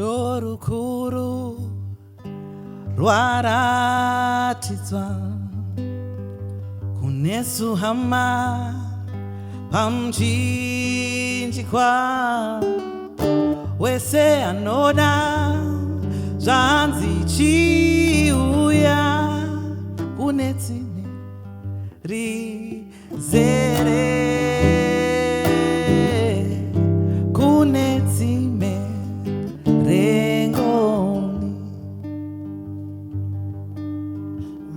rudo rukuru rwaratidzwa kunesu hama pamchinjikwa wese anoda zvanzi chiuya kune tsime rizere kune tsime rengoni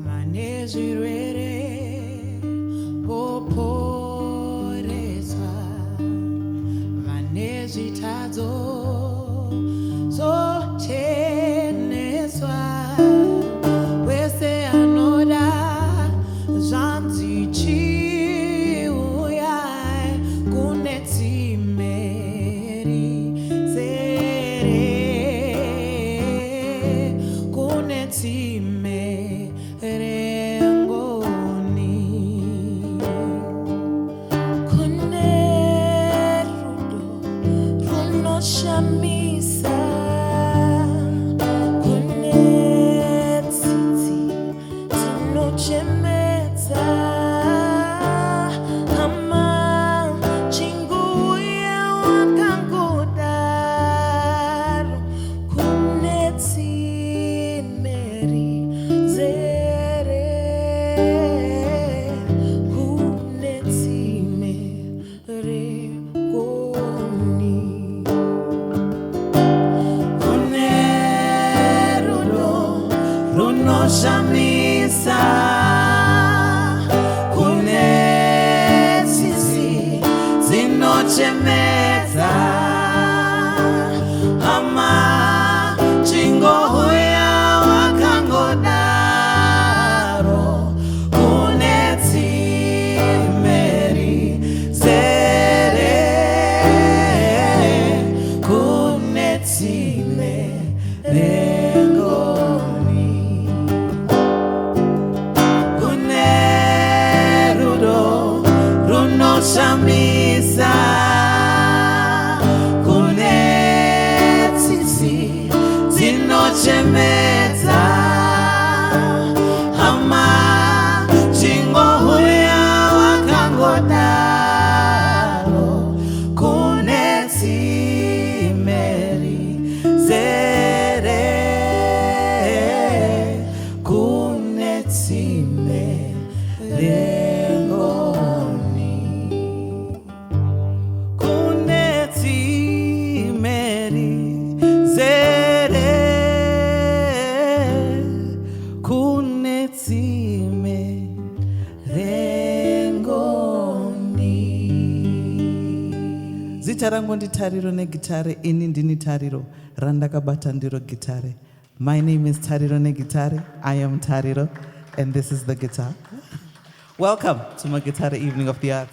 mane zvirwere poporesa mane zvitadzo zocheneswa wese anoda zvanzi chiuya kune tsime rizere kune tsime rengoni kune rudo runoshamisa kune tsitsi dzinochemedza hama chinguya wakangodaro kune tsime rizere kune tsime rengoni kune rudo runoshamisa kune tsitsi dzinochemedza hama chingohuya wakangodaro kune tsime rizere kune tsime rengoni kune rudo runoshamisa kune tsitsi dzinochemedza hama chingohuya wakangodaro kune tsime rizere kune tsime rengoni kune tsime rizere kune tsime rengoni. Zita rangu ndi Tariro neGitare, ini ndini Tariro randakabata ndiro gitare. My name is Tariro neGitare. I am Tariro and this is the guitar. Welcome to my Guitar Evening of the Arts.